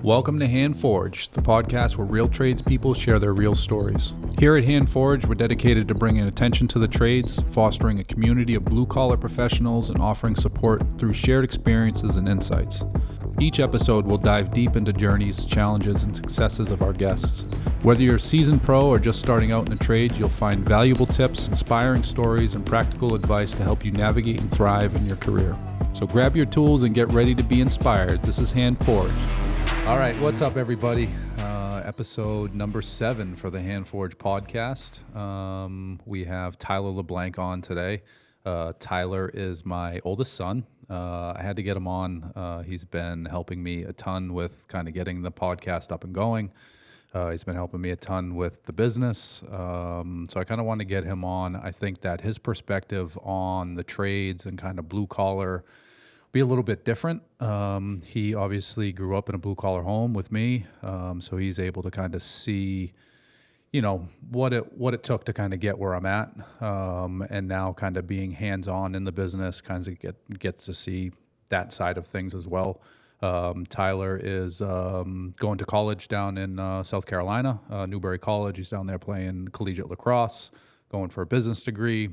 Welcome to Hand Forged, the podcast where real tradespeople share their real stories. Here at Hand Forged, we're dedicated to bringing attention to the trades, fostering a community of blue-collar professionals, and offering support through shared experiences and insights. Each episode will dive deep into journeys, challenges, and successes of our guests. Whether you're a seasoned pro or just starting out in the trades, you'll find valuable tips, inspiring stories, and practical advice to help you navigate and thrive in your career. So grab your tools and get ready to be inspired. This is Hand Forged. All right, what's up, everybody? Episode number 7 for the Hand Forged podcast. We have Tyler LeBlanc on today. Tyler is my oldest son. I had to get him on. He's been helping me a ton with kind of getting the podcast up and going. He's been helping me a ton with the business. So I kind of want to get him on. I think that his perspective on the trades and kind of blue collar be a little bit different. He obviously grew up in a blue collar home with me. So he's able to kind of see, you know, what it took to kind of get where I'm at. And now kind of being hands-on in the business, kind of gets to see that side of things as well. Tyler is going to college down in South Carolina, Newberry College. He's down there playing collegiate lacrosse, going for a business degree.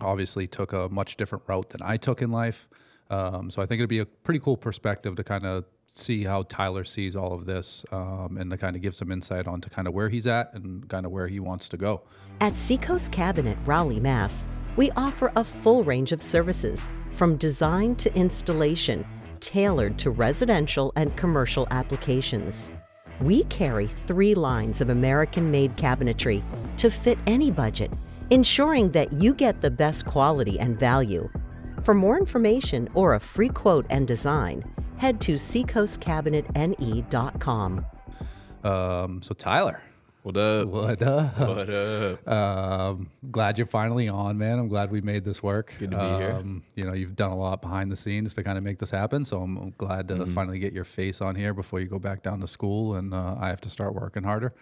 Obviously took a much different route than I took in life. So I think it'd be a pretty cool perspective to kind of see how Tyler sees all of this, and to kind of give some insight onto kind of where he's at and kind of where he wants to go. At Seacoast Cabinet, Raleigh, Mass., we offer a full range of services, from design to installation, tailored to residential and commercial applications. We carry 3 lines of American-made cabinetry to fit any budget, ensuring that you get the best quality and value. For more information or a free quote and design, head to seacoastcabinetne.com. So Tyler. What up? What up? What up? Glad you're finally on, man. I'm glad we made this work. Good to be here. You know, you've done a lot behind the scenes to kind of make this happen, so I'm glad to finally get your face on here before you go back down to school and I have to start working harder.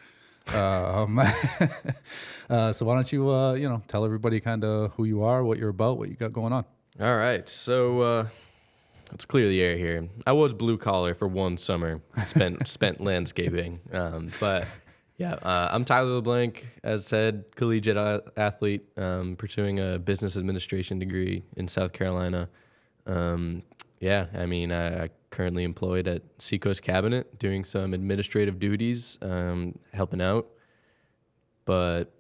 So why don't you, tell everybody kind of who you are, what you're about, what you got going on. All right, so let's clear the air here. I was blue collar for one summer. I spent landscaping, but yeah, I'm Tyler LeBlanc. As said, collegiate athlete, pursuing a business administration degree in South Carolina. I currently employed at Seacoast Cabinet, doing some administrative duties, helping out. But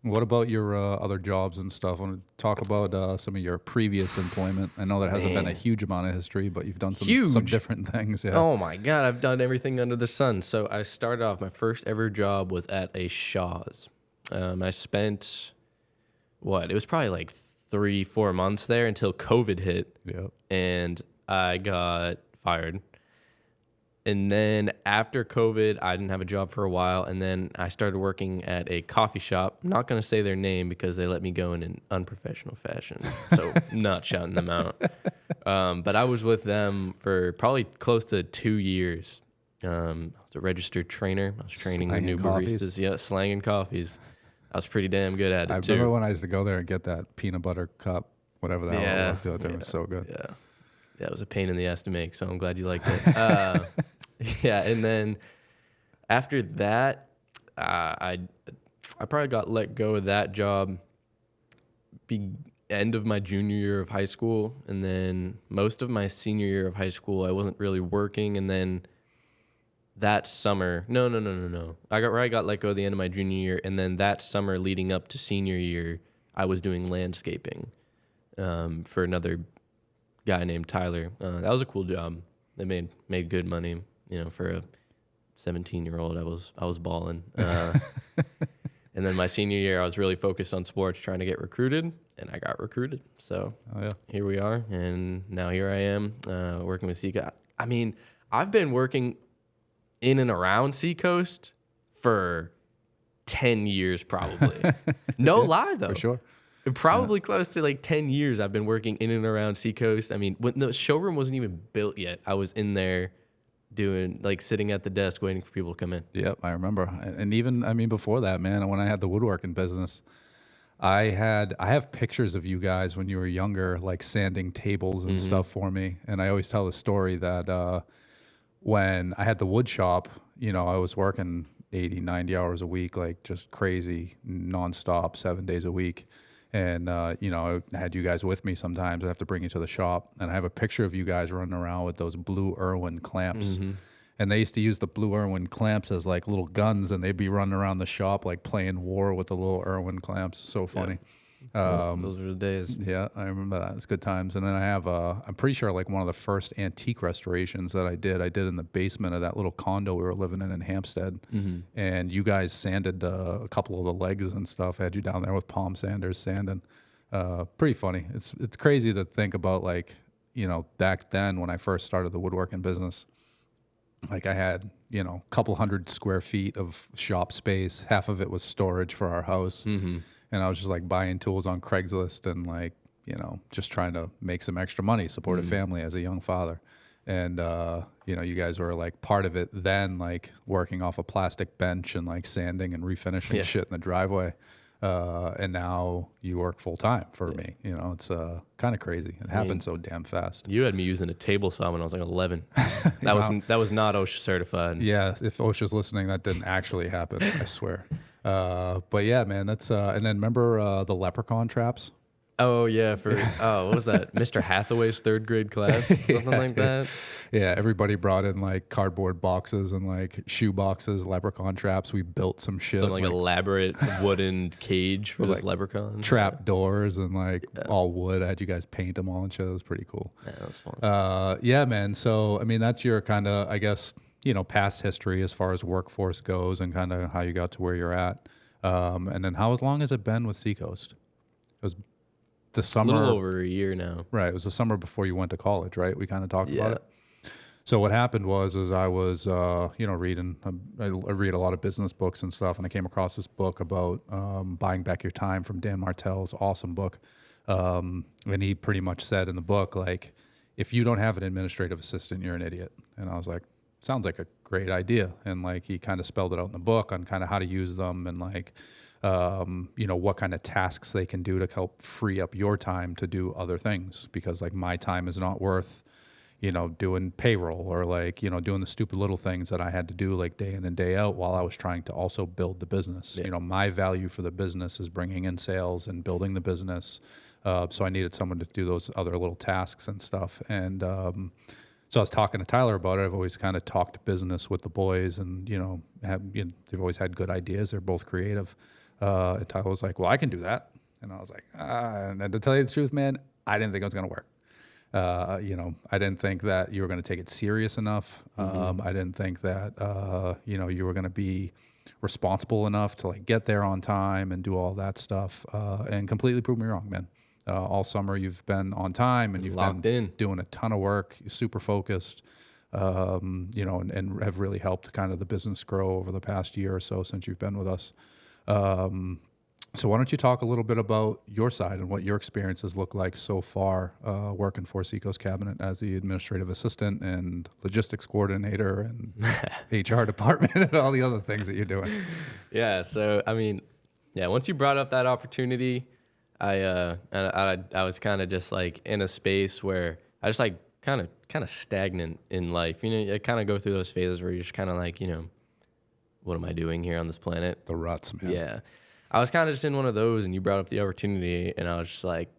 what about your other jobs and stuff? I want to talk about some of your previous employment. I know there hasn't been a huge amount of history, but you've done some different things. Yeah. Oh my God, I've done everything under the sun. So I started off, my first ever job was at a Shaw's. I spent, it was probably like 3-4 months there until COVID hit. Yep. And I got fired. And then after COVID, I didn't have a job for a while. And then I started working at a coffee shop. I'm not going to say their name because they let me go in an unprofessional fashion. So not shouting them out. But I was with them for probably close to 2 years. I was a registered trainer. I was training the new baristas. Yeah, slanging coffees. I was pretty damn good at it, too. I remember when I used to go there and get that peanut butter cup, whatever the hell it was. It was so good. Yeah. Yeah, it was a pain in the ass to make, so I'm glad you liked it. Yeah, and then after that, I probably got let go of that job end of my junior year of high school, and then most of my senior year of high school, I wasn't really working, and then that summer, no. I got let go at the end of my junior year, and then that summer leading up to senior year, I was doing landscaping for another guy named Tyler. That was a cool job. They made good money. You know, for a 17-year-old, I was balling. And then my senior year, I was really focused on sports, trying to get recruited, and I got recruited. So Here we are, and now here I am working with Seacoast. I mean, I've been working in and around Seacoast for 10 years probably. No lie, though. For sure. Probably close to like 10 years I've been working in and around Seacoast. I mean, when the showroom wasn't even built yet, I was in there sitting at the desk waiting for people to come in. Yep, I remember. And even, before that, man, when I had the woodworking business, I have pictures of you guys when you were younger, like sanding tables and stuff for me. And I always tell the story that when I had the wood shop, I was working 80, 90 hours a week, like just crazy, nonstop, 7 days a week. And, I had you guys with me sometimes. I have to bring you to the shop. And I have a picture of you guys running around with those blue Irwin clamps. Mm-hmm. And they used to use the blue Irwin clamps as like little guns, and they'd be running around the shop like playing war with the little Irwin clamps. So funny. Those were the days. Yeah, I remember that. It's good times. And then I have, I'm pretty sure like one of the first antique restorations that I did in the basement of that little condo we were living in Hampstead. Mm-hmm. And you guys sanded a couple of the legs and stuff. I had you down there with palm sanders sanding. Pretty funny. It's crazy to think about, like, back then when I first started the woodworking business, like I had, a couple 100 square feet of shop space. Half of it was storage for our house. Mm-hmm. And I was just like buying tools on Craigslist and like, just trying to make some extra money, support a family as a young father. And, you guys were like part of it then, like working off a plastic bench and like sanding and refinishing shit in the driveway. And now you work full time for me. It's kind of crazy. It happened so damn fast. You had me using a table saw when I was like 11. That was not OSHA certified. Yeah, if OSHA's listening, that didn't actually happen, I swear. But yeah, man, that's and then remember the leprechaun traps? Oh yeah, what was that? Mr. Hathaway's third grade class, something like that. Yeah, everybody brought in like cardboard boxes and like shoe boxes, leprechaun traps. We built some shit, some like elaborate wooden cage for this leprechaun. Trap doors and like all wood. I had you guys paint them all and shit. It was pretty cool. Yeah, that was fun. Yeah, man. So I mean, that's your kind of, I guess, past history as far as workforce goes and kind of how you got to where you're at. And then how long has it been with Seacoast? It was the summer. A little over a year now. Right. It was the summer before you went to college, right? We kind of talked about it. So what happened was I was, reading. I read a lot of business books and stuff, and I came across this book about buying back your time from Dan Martell's awesome book. And he pretty much said in the book, like, if you don't have an administrative assistant, you're an idiot. And I was like, sounds like a great idea. And like he kind of spelled it out in the book on kind of how to use them and like, what kind of tasks they can do to help free up your time to do other things. Because like my time is not worth, doing payroll or like, doing the stupid little things that I had to do like day in and day out while I was trying to also build the business. Yeah. My value for the business is bringing in sales and building the business. So I needed someone to do those other little tasks and stuff. And, so I was talking to Tyler about it. I've always kind of talked business with the boys and, they've always had good ideas. They're both creative. And Tyler was like, well, I can do that. And I was like, and to tell you the truth, man, I didn't think it was going to work. I didn't think that you were going to take it serious enough. I didn't think that, you were going to be responsible enough to like get there on time and do all that stuff. And completely proved me wrong, man. All summer you've been on time and you've been doing a ton of work, super focused, and have really helped kind of the business grow over the past year or so since you've been with us. So why don't you talk a little bit about your side and what your experiences look like so far working for Seacoast Cabinet as the administrative assistant and logistics coordinator and HR department and all the other things that you're doing. Yeah. So, I mean, once you brought up that opportunity, I was kind of just like in a space where I just like kind of stagnant in life. I kind of go through those phases where you're just kind of like, what am I doing here on this planet? The ruts, man. Yeah. I was kind of just in one of those, and you brought up the opportunity, and I was like,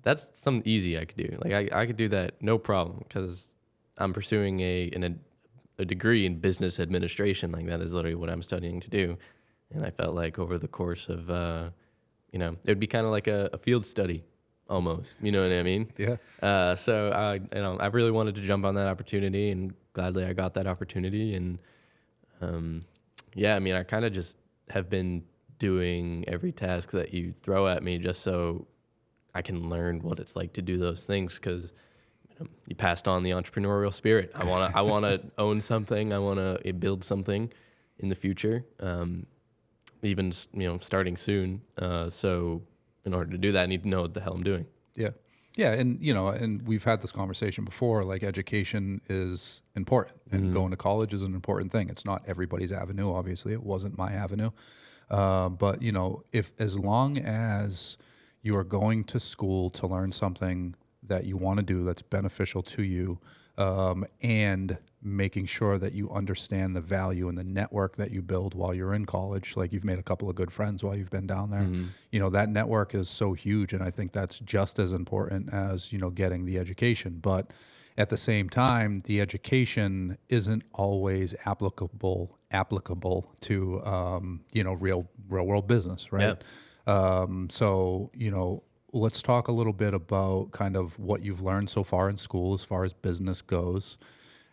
that's something easy I could do. Like I could do that, no problem, because I'm pursuing a degree in business administration. Like that is literally what I'm studying to do. And I felt like over the course of, it would be kind of like a field study almost. You know what I mean? Yeah. So I really wanted to jump on that opportunity, and gladly I got that opportunity. And I kind of just have been doing every task that you throw at me just so I can learn what it's like to do those things, because you passed on the entrepreneurial spirit. I want to own something. I want to build something in the future, even starting soon. So in order to do that, I need to know what the hell I'm doing. Yeah. Yeah, and we've had this conversation before, like education is important and going to college is an important thing. It's not everybody's avenue, obviously. It wasn't my avenue. But, if as long as you are going to school to learn something that you want to do that's beneficial to you, and making sure that you understand the value and the network that you build while you're in college. Like you've made a couple of good friends while you've been down there. You know, that network is so huge. And I think that's just as important as, you know, getting the education. But at the same time, the education isn't always applicable to, you know, real world business, right? So, you know, let's talk a little bit about kind of what you've learned so far in school as far as business goes,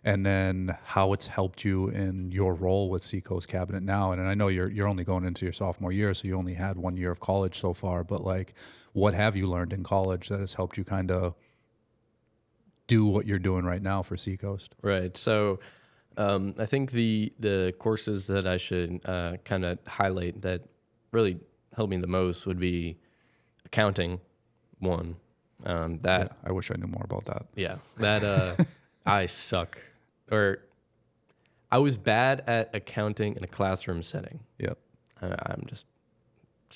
and then how it's helped you in your role with Seacoast Cabinet now. And I know you're only going into your sophomore year, so you only had 1 year of college so far, but like, what have you learned in college that has helped you kind of do what you're doing right now for Seacoast? Right. So I think the courses that I should kind of highlight that really helped me the most would be accounting, one. I wish I knew more about that. Yeah, that I suck, or I was bad at accounting in a classroom setting. Yep. I'm just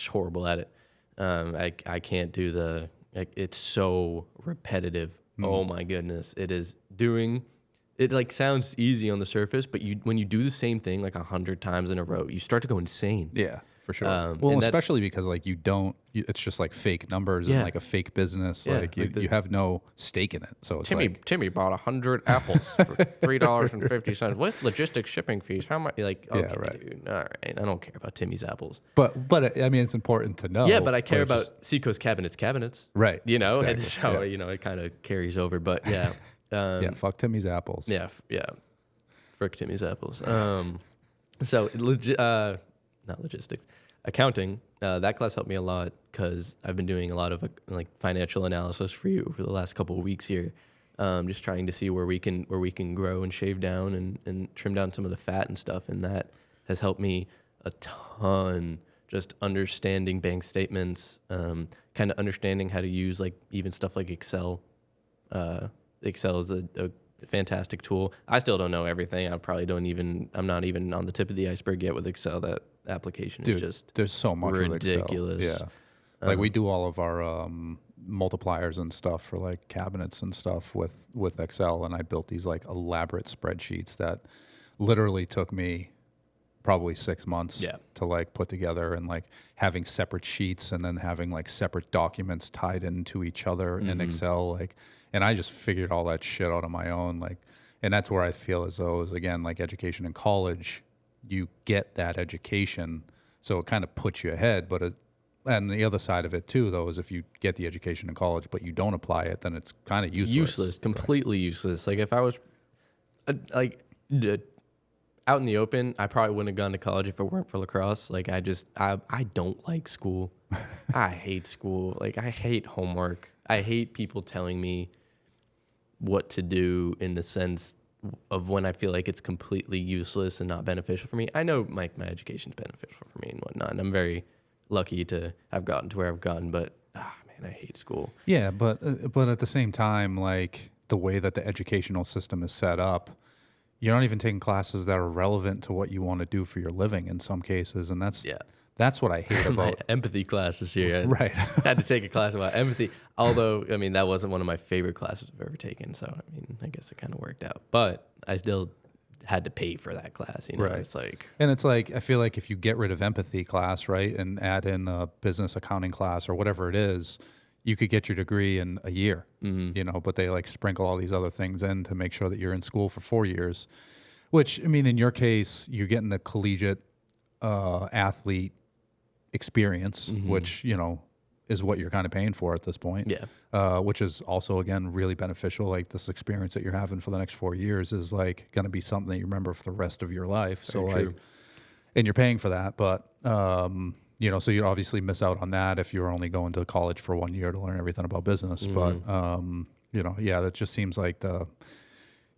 horrible at it. I can't do it's so repetitive. Oh my goodness. It like sounds easy on the surface, but when you do the same thing like 100 times in a row, you start to go insane. Yeah, for sure. Well, especially because like it's just like fake numbers and like a fake business. Yeah, like you have no stake in it. So it's Timmy bought 100 apples for $3.50 with logistics shipping fees. How much? Like, okay, yeah, right. Dude, all right. I don't care about Timmy's apples. But I mean, it's important to know. Yeah, but I care about Seacoast cabinets. Right. You know, exactly. and so you know it kind of carries over. But yeah. Yeah, fuck Timmy's apples. Yeah. Frick Timmy's apples. So not logistics, accounting. That class helped me a lot because I've been doing a lot of like financial analysis for you for the last couple of weeks here. Just trying to see where we can grow and shave down and trim down some of the fat and stuff, and that has helped me a ton. Just understanding bank statements, kind of understanding how to use like even stuff like Excel. Excel is a fantastic tool. I still don't know everything. I'm not even on the tip of the iceberg yet with Excel. That application is just there's so much ridiculous. With Excel. Yeah. Like we do all of our multipliers and stuff for like cabinets and stuff with Excel, and I built these like elaborate spreadsheets that literally took me probably 6 months to like put together, and like having separate sheets and then having like separate documents tied into each other in Excel, like, and I just figured all that shit out on my own, like, and that's where I feel as though is, again, like education in college, you get that education, so it kind of puts you ahead, but and the other side of it too, though, is if you get the education in college but you don't apply it, then it's kind of useless. Completely useless. Like if I was out in the open, I probably wouldn't have gone to college if it weren't for lacrosse. Like I don't like school. I hate school. Like I hate homework. I hate people telling me what to do in the sense of when I feel like it's completely useless and not beneficial for me. I know my education is beneficial for me and whatnot, and I'm very lucky to have gotten to where I've gotten, but man, I hate school. Yeah, but at the same time, like the way that the educational system is set up, you're not even taking classes that are relevant to what you want to do for your living in some cases, and that's what I hate about my empathy classes here. Right. I had to take a class about empathy, although I mean that wasn't one of my favorite classes I've ever taken. So I mean, I guess it kind of worked out, but I still had to pay for that class. You know, right. It's like, and it's like I feel like if you get rid of empathy class, right, and add in a business accounting class or whatever it is, you could get your degree in a year. You know, but they like sprinkle all these other things in to make sure that you're in school for 4 years. Which I mean, in your case, you're getting the collegiate athlete experience, which, you know, is what you're kind of paying for at this point. Yeah. Which is also, again, really beneficial. Like this experience that you're having for the next 4 years is like going to be something that you remember for the rest of your life. Very so true. like, and you're paying for that, but, you know, so you obviously miss out on that if you're only going to college for 1 year to learn everything about business. But, you know, yeah, that just seems like the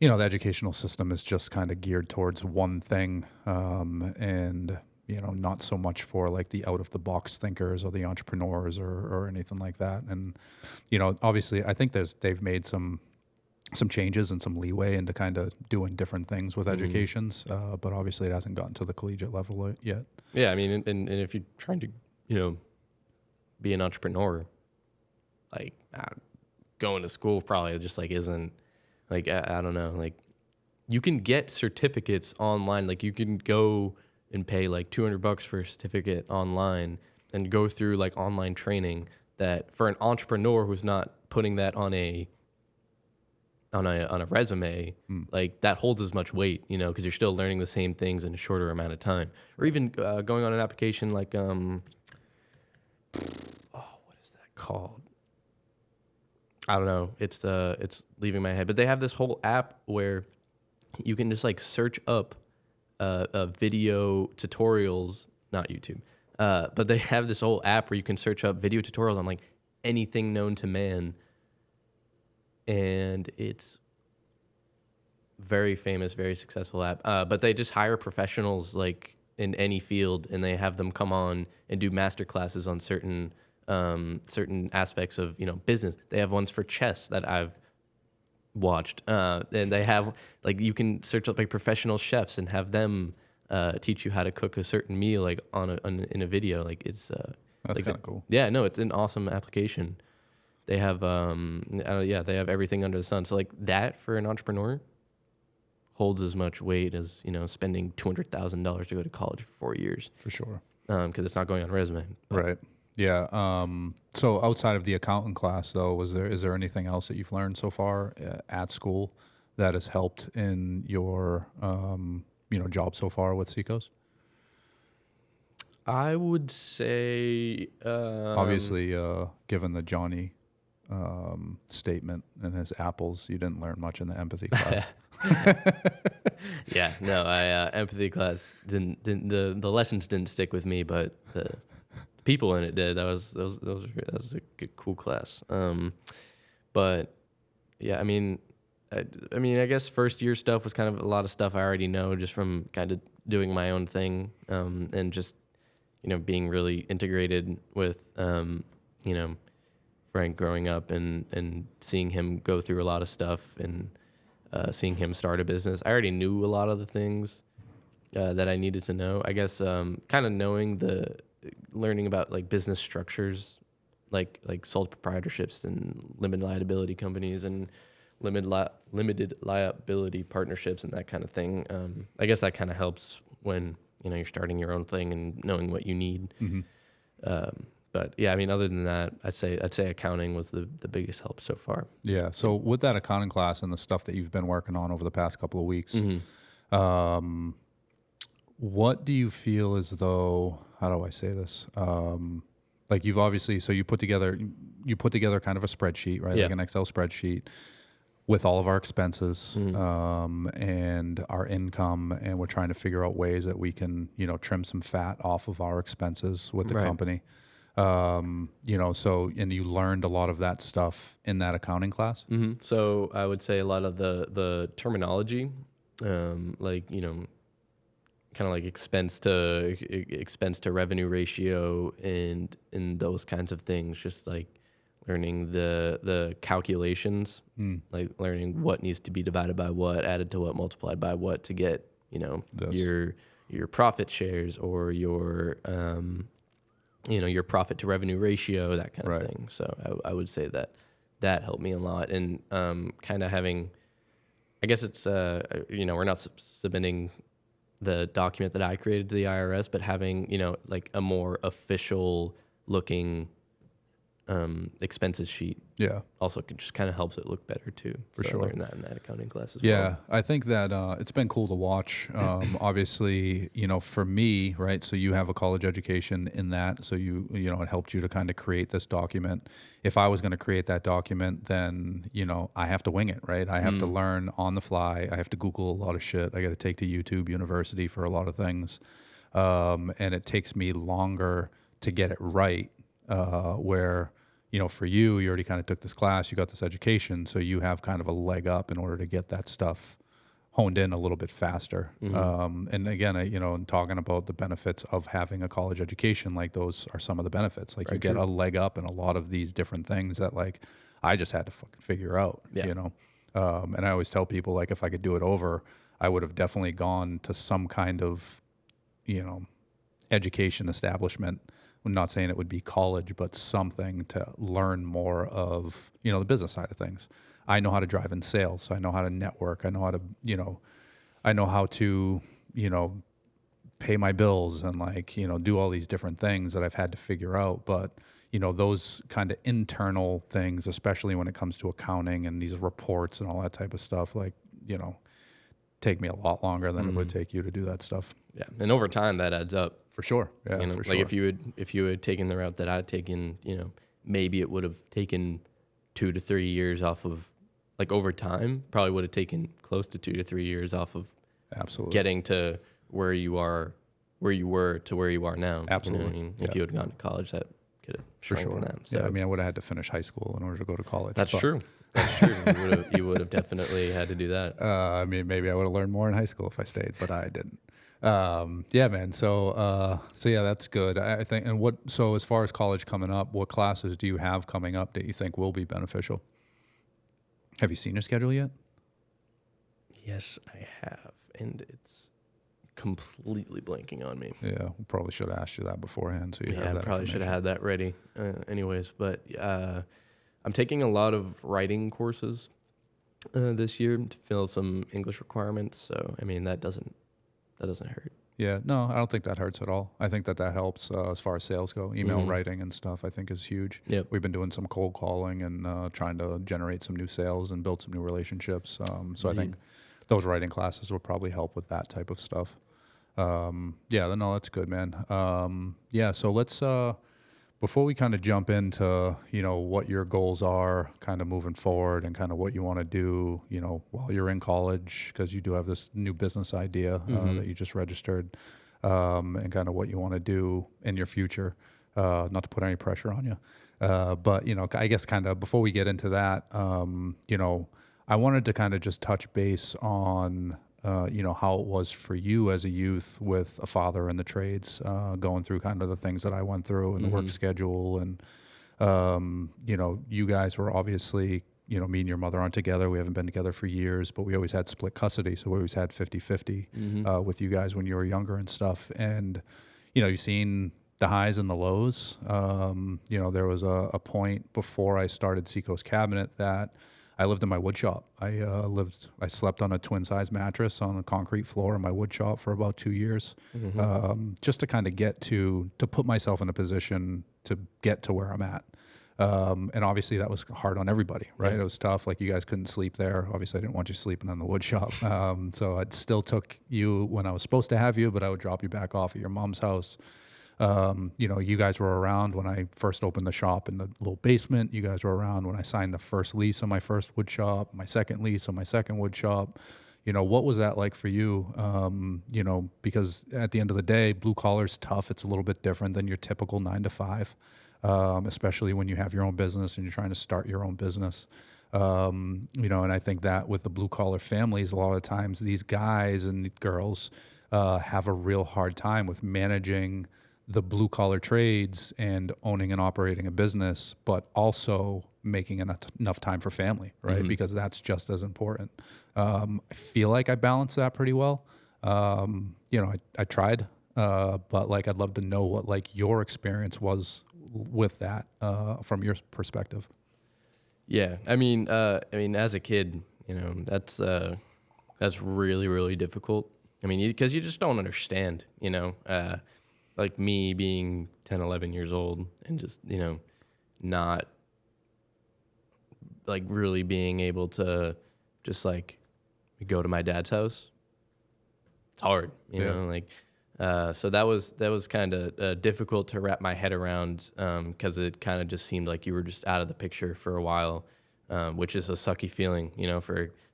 educational system is just kind of geared towards one thing. And, you know, not so much for like the out of the box thinkers or the entrepreneurs or anything like that. And, you know, obviously I think they've made some changes and some leeway into kind of doing different things with educations. But obviously it hasn't gotten to the collegiate level yet. Yeah. I mean, and if you're trying to, you know, be an entrepreneur, like going to school probably just like isn't like, I don't know, like you can get certificates online. Like, you can go and pay like $200 for a certificate online and go through like online training that for an entrepreneur who's not putting that on a resume, like that holds as much weight, you know, because you're still learning the same things in a shorter amount of time. Or even going on an application like, what is that called? I don't know. It's leaving my head. But they have this whole app where you can just like search up video tutorials, not YouTube, but they have this whole app where you can search up video tutorials on like anything known to man. And it's very famous, very successful app. But they just hire professionals like in any field, and they have them come on and do master classes on certain aspects of, you know, business. They have ones for chess that I've watched, and they have like, you can search up like professional chefs and have them teach you how to cook a certain meal like in a video. Like it's that's like kind of cool. Yeah, no, it's an awesome application. They have they have everything under the sun. So like that for an entrepreneur holds as much weight as, you know, spending $200,000 to go to college for 4 years. For sure. Because it's not going on a resume. But. Right. Yeah. So outside of the accounting class, though, is there anything else that you've learned so far at school that has helped in your job so far with Seacoast? I would say obviously, given the Johnny statement and his apples, you didn't learn much in the empathy class. Yeah, no, empathy class didn't the lessons didn't stick with me, but the people in it did. That was a good, cool class. But yeah, I mean, I guess first year stuff was kind of a lot of stuff I already know just from kind of doing my own thing, and just, you know, being really integrated with, you know, Frank growing up and seeing him go through a lot of stuff and seeing him start a business. I already knew a lot of the things that I needed to know. I guess kind of learning about like business structures, like sole proprietorships and limited liability companies and limited liability partnerships and that kind of thing. I guess that kind of helps when, you know, you're starting your own thing and knowing what you need. Mm-hmm. But yeah, I mean, other than that, I'd say accounting was the biggest help so far. Yeah. So with that accounting class and the stuff that you've been working on over the past couple of weeks, mm-hmm. What do you feel as though, how do I say this? Like you've obviously, so you put together kind of a spreadsheet, right? Yeah. Like an Excel spreadsheet with all of our expenses, mm-hmm. And our income, and we're trying to figure out ways that we can, you know, trim some fat off of our expenses with the company. You know, so, and you learned a lot of that stuff in that accounting class. Mm-hmm. So I would say a lot of the terminology, like, you know, kind of like expense to revenue ratio and those kinds of things, just like learning the calculations, like learning what needs to be divided by what, added to what, multiplied by what to get, you know, your profit shares or your, you know, your profit to revenue ratio, that kind of thing. So I would say that helped me a lot. And kind of having, I guess it's, you know, we're not submitting the document that I created to the IRS, but having, you know, like a more official looking expenses sheet. Yeah. Also just kind of helps it look better too. For sure. I learned that in that accounting class as well. Yeah. I think that it's been cool to watch. Obviously, you know, for me, right, so you have a college education in that, so you know, it helped you to kind of create this document. If I was going to create that document, then, you know, I have to wing it, right? I have to learn on the fly. I have to Google a lot of shit. I got to take to YouTube University for a lot of things. And it takes me longer to get it right, where, you know, for you already kind of took this class, you got this education, so you have kind of a leg up in order to get that stuff honed in a little bit faster. And again, you know, in talking about the benefits of having a college education, like those are some of the benefits. Like you get a leg up in a lot of these different things that like I just had to fucking figure out, you know? And I always tell people, like, if I could do it over, I would have definitely gone to some kind of, you know, education establishment I'm not saying it would be college, but something to learn more of, the business side of things. I know how to drive in sales. I know how to network. I know how to, pay my bills and do all these different things that I've had to figure out. But, those kind of internal things, especially when it comes to accounting and these reports and all that type of stuff, take me a lot longer than it would take you to do that stuff. Yeah. And over time that adds up. For sure. Yeah, for sure. If you had taken the route that I'd taken, maybe it would have taken 2 to 3 years off of, over time, probably would have taken close to 2 to 3 years off of absolutely getting to where you were to where you are now. Absolutely. If you had gone to college, that could have for sure. That. So. Yeah, I would have had to finish high school in order to go to college. That's true. That's true. You would have definitely had to do that. Maybe I would have learned more in high school if I stayed, but I didn't. Yeah, man. So yeah, that's good. I think. And so as far as college coming up, what classes do you have coming up that you think will be beneficial? Have you seen your schedule yet? Yes, I have, and it's completely blanking on me. Yeah, we probably should have asked you that beforehand, so you have that. Probably should have had that ready. Anyways, but I'm taking a lot of writing courses this year to fill some English requirements. So that doesn't hurt. Yeah, no, I don't think that hurts at all. I think that helps as far as sales go. Email writing and stuff, I think, is huge. Yep. We've been doing some cold calling and trying to generate some new sales and build some new relationships. So I think those writing classes will probably help with that type of stuff. Yeah, no, that's good, man. Yeah, so let's, before we kind of jump into, what your goals are kind of moving forward and kind of what you want to do, while you're in college, because you do have this new business idea that you just registered, and kind of what you want to do in your future, not to put any pressure on you. But, I guess kind of before we get into that, I wanted to kind of just touch base on, how it was for you as a youth with a father in the trades, going through kind of the things that I went through and the work schedule. And, you guys were obviously, me and your mother aren't together. We haven't been together for years, but we always had split custody. So we always had 50-50 with you guys when you were younger and stuff. And, you've seen the highs and the lows. There was a point before I started Seacoast Cabinet that I lived in my wood shop. I slept on a twin size mattress on a concrete floor in my wood shop for about 2 years, just to kind of to put myself in a position to get to where I'm at. And obviously that was hard on everybody, right? Yeah. It was tough. You guys couldn't sleep there. Obviously I didn't want you sleeping in the wood shop. So I still took you when I was supposed to have you, but I would drop you back off at your mom's house. You guys were around when I first opened the shop in the little basement. You guys were around when I signed the first lease on my first wood shop, my second lease on my second wood shop. What was that like for you? Because at the end of the day, blue collar's tough. It's a little bit different than your typical 9 to 5, especially when you have your own business and you're trying to start your own business. And I think that with the blue collar families, a lot of times these guys and girls have a real hard time with managing the blue collar trades and owning and operating a business, but also making enough time for family, right? Because that's just as important. I feel like I balanced that pretty well. I tried, but I'd love to know what your experience was with that from your perspective. Yeah, as a kid, that's really, really difficult. Because you just don't understand, me being 10, 11 years old and just, not really being able to just go to my dad's house. It's hard, you know, so that was kind of difficult to wrap my head around, because it kind of just seemed like you were just out of the picture for a while, which is a sucky feeling,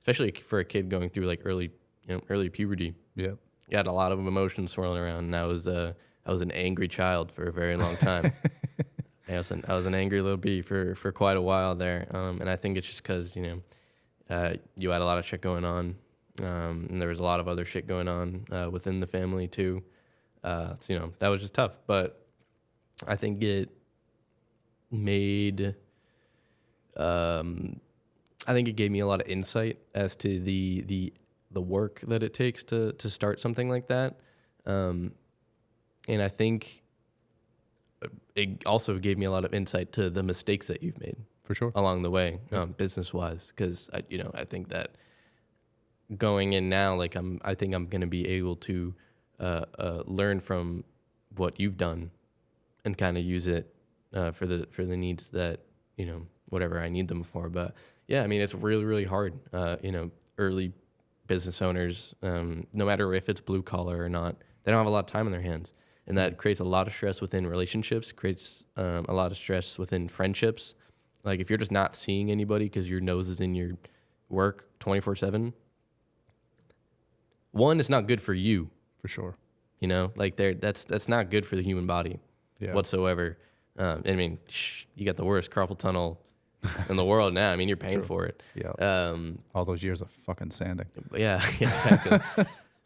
especially for a kid going through early puberty. Yeah. You had a lot of emotions swirling around, and I was an angry child for a very long time. I was an angry little bee for quite a while there, and I think it's just because you had a lot of shit going on, and there was a lot of other shit going on within the family too. So, that was just tough, but I think it made I think it gave me a lot of insight as to the work that it takes to start something like that. And I think it also gave me a lot of insight to the mistakes that you've made For sure. along the way, business wise. Because I think that going in now, like I think I'm going to be able to learn from what you've done and kind of use it for the needs that whatever I need them for. But yeah, I mean, it's really, really hard. Early business owners, no matter if it's blue collar or not, they don't have a lot of time on their hands. And that creates a lot of stress within relationships, creates a lot of stress within friendships. Like if you're just not seeing anybody because your nose is in your work 24/7, one, it's not good for you. For sure. Like that's not good for the human body whatsoever. I mean, you got the worst carpal tunnel in the world now. I mean, you're paying for it. Yeah. All those years of fucking sanding. Yeah, exactly.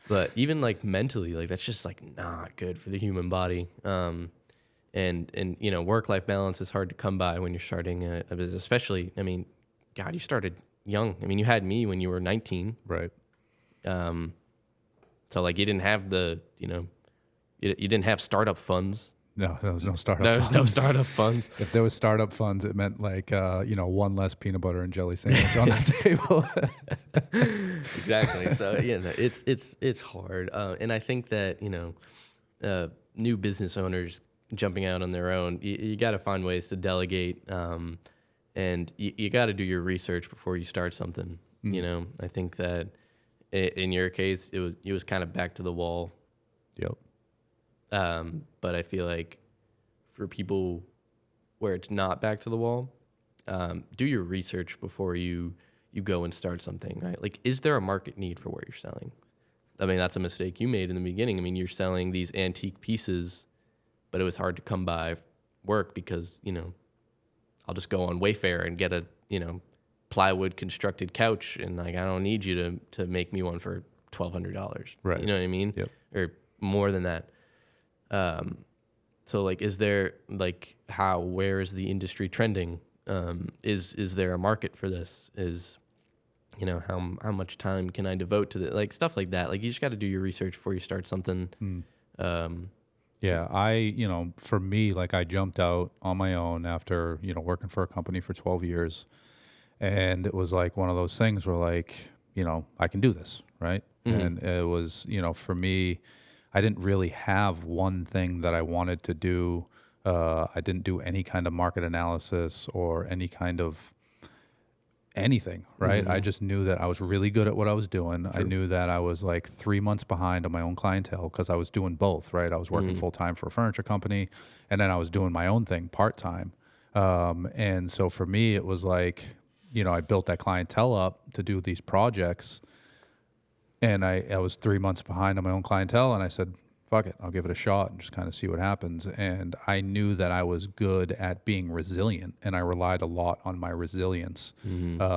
But even like mentally, like that's just like not good for the human body. And work-life balance is hard to come by when you're starting a business, especially, I mean, God, you started young. I mean, you had me when you were 19. Right. So like you didn't have you didn't have startup funds. No, there was no startup There was funds. no startup funds. If there was startup funds, it meant like, one less peanut butter and jelly sandwich on the table. Exactly. So it's hard. And I think that, new business owners jumping out on their own, you got to find ways to delegate. And you got to do your research before you start something. I think that in your case, it was kind of back to the wall. Yep. But I feel like for people where it's not back to the wall, do your research before you go and start something, right? Like, is there a market need for what you're selling? I mean, that's a mistake you made in the beginning. I mean, you're selling these antique pieces, but it was hard to come by work because, I'll just go on Wayfair and get a, plywood constructed couch, and like, I don't need you to make me one for $1,200. Right. You know what I mean? Yep. Or more than that. So like, is there like where is the industry trending? Is there a market for this? How much time can I devote to like stuff like that? Like you just got to do your research before you start something. Yeah. For me, like I jumped out on my own after, working for a company for 12 years, and it was like one of those things where like, I can do this. Right. Mm-hmm. And it was, for me, I didn't really have one thing that I wanted to do. I didn't do any kind of market analysis or any kind of anything, right? Mm-hmm. I just knew that I was really good at what I was doing. True. I knew that I was like 3 months behind on my own clientele because I was doing both, right? I was working full-time for a furniture company, and then I was doing my own thing part-time. And so for me, it was like, I built that clientele up to do these projects. And I was 3 months behind on my own clientele, and I said, fuck it, I'll give it a shot and just kind of see what happens. And I knew that I was good at being resilient, and I relied a lot on my resilience